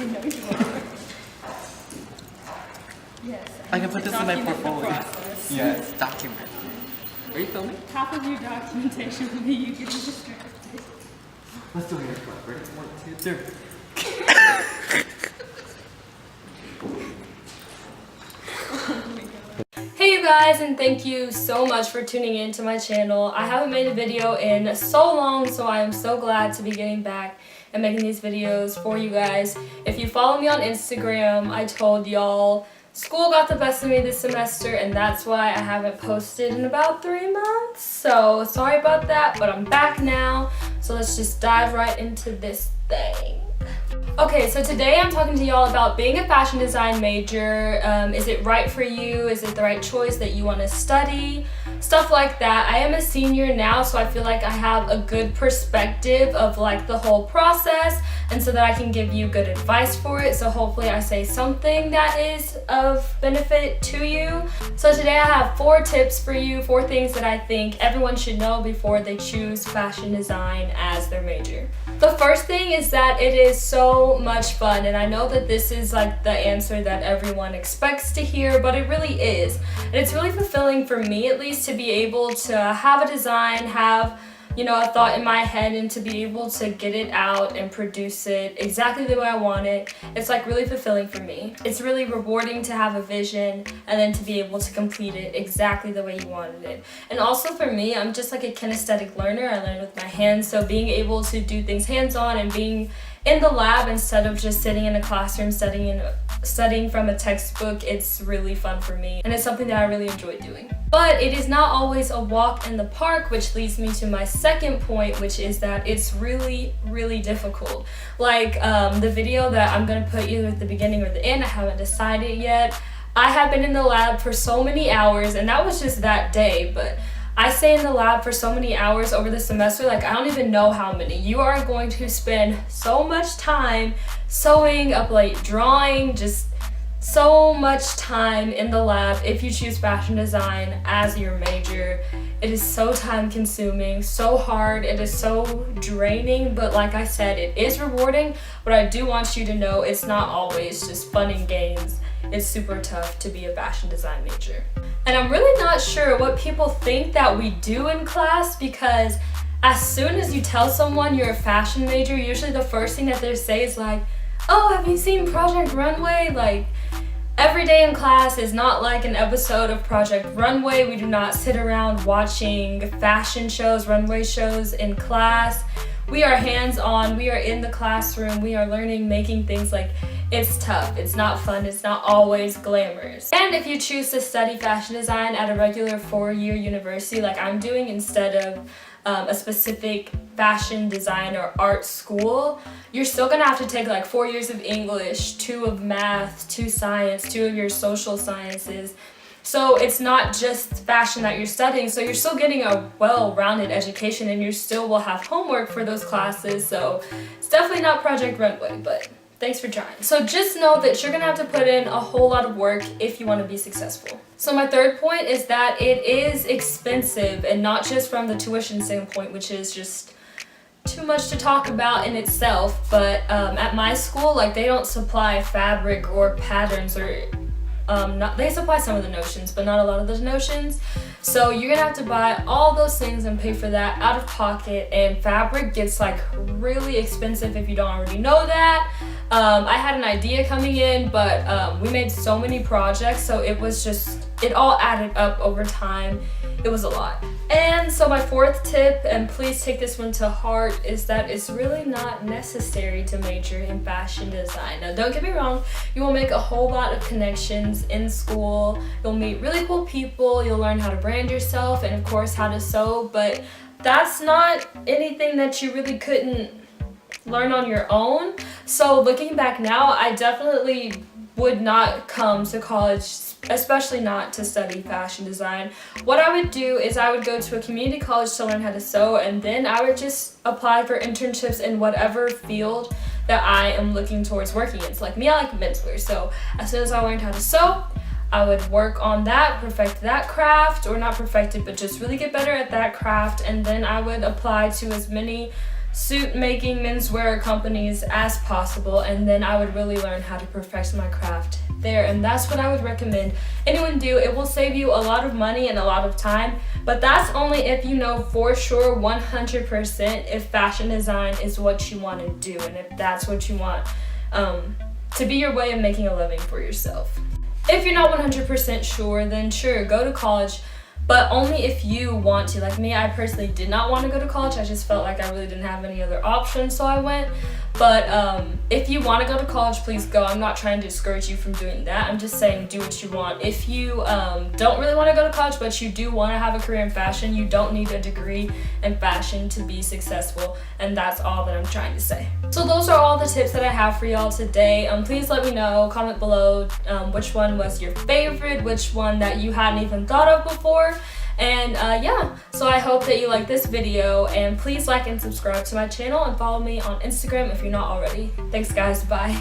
I know you are. Yes. I can put this in my portfolio. Yes, document. Are you filming? Half of your documentation will be you getting distracted. Let's do it. Ready? 1, 2, 3. Hey you guys, and thank you so much for tuning in to my channel. I haven't made a video in so long, so I am so glad to be getting back and making these videos for you guys. If you follow me on Instagram, I told y'all school got the best of me this semester, and that's why I haven't posted in about 3 months. So sorry about that, but I'm back now. So let's just dive right into this thing. Okay, so today I'm talking to y'all about being a fashion design major. Is it right for you? Is it the right choice that you want to study? Stuff like that. I am a senior now, so I feel like I have a good perspective of like the whole process, and so that I can give you good advice for it. So hopefully I say something that is of benefit to you. So today I have 4 tips for you, 4 things that I think everyone should know before they choose fashion design as their major. The first thing is that it is so much fun, and I know that this is like the answer that everyone expects to hear, but it really is. And it's really fulfilling for me, at least, to be able to have a design, have, you know, a thought in my head, and to be able to get it out and produce it exactly the way I want it. It's like really fulfilling for me. It's really rewarding to have a vision and then to be able to complete it exactly the way you wanted it. And also for me, I'm just like a kinesthetic learner. I learn with my hands, so being able to do things hands-on and being in the lab instead of just sitting in a classroom studying from a textbook, it's really fun for me, and it's something that I really enjoy doing. But it is not always a walk in the park, which leads me to my second point, which is that it's really, really difficult. Like the video that I'm gonna put either at the beginning or the end, I haven't decided yet. I have been in the lab for so many hours, and that was just that day, but I stay in the lab for so many hours over the semester, like I don't even know how many. You are going to spend so much time sewing, up late drawing, just so much time in the lab if you choose fashion design as your major. It is so time consuming, so hard, it is so draining, but like I said, it is rewarding, but I do want you to know it's not always just fun and games. It's super tough to be a fashion design major. And I'm really not sure what people think that we do in class, because as soon as you tell someone you're a fashion major, usually the first thing that they say is like, oh, have you seen Project Runway? Like, every day in class is not like an episode of Project Runway. We do not sit around watching fashion shows, runway shows in class. We are hands-on, we are in the classroom, we are learning, making things. Like, it's tough, it's not fun, it's not always glamorous. And if you choose to study fashion design at a regular 4-year university like I'm doing, instead of a specific fashion design or art school, you're still gonna have to take like 4 years of English, 2 of math, 2 science, 2 of your social sciences. So it's not just fashion that you're studying, so you're still getting a well-rounded education, and you still will have homework for those classes. So it's definitely not Project Runway, but thanks for trying. So just know that you're gonna have to put in a whole lot of work if you want to be successful. So my third point is that it is expensive, and not just from the tuition standpoint, which is just too much to talk about in itself, but at my school, like, they don't supply fabric or patterns, or they supply some of the notions, but not a lot of those notions. So you're gonna have to buy all those things and pay for that out of pocket, and fabric gets like really expensive if you don't already know that. I had an idea coming in, but we made so many projects, so it all added up over time. It was a lot. And so my fourth tip, and please take this one to heart, is that it's really not necessary to major in fashion design. Now, don't get me wrong, you will make a whole lot of connections in school. You'll meet really cool people, you'll learn how to brand yourself, and of course how to sew, but that's not anything that you really couldn't learn on your own. So looking back now, I definitely would not come to college, especially not to study fashion design. What I would do is I would go to a community college to learn how to sew, and then I would just apply for internships in whatever field that I am looking towards working in. So like me, I like menswear, so as soon as I learned how to sew, I would work on that, perfect that craft, or not perfect it, but just really get better at that craft, and then I would apply to as many suit making menswear companies as possible, and then I would really learn how to perfect my craft there, and that's what I would recommend anyone do. It will save you a lot of money and a lot of time, but that's only if you know for sure 100% if fashion design is what you want to do and if that's what you want to be your way of making a living for yourself. If you're not 100% sure, then sure, go to college, but only if you want to. Like me, I personally did not want to go to college. I just felt like I really didn't have any other options, so I went. But if you want to go to college, please go. I'm not trying to discourage you from doing that. I'm just saying do what you want. If you don't really want to go to college, but you do want to have a career in fashion, you don't need a degree in fashion to be successful, and that's all that I'm trying to say. So those are all the tips that I have for y'all today. Please let me know, comment below which one was your favorite, which one that you hadn't even thought of before. And yeah, so I hope that you like this video, and please like and subscribe to my channel and follow me on Instagram if you're not already. Thanks guys, bye.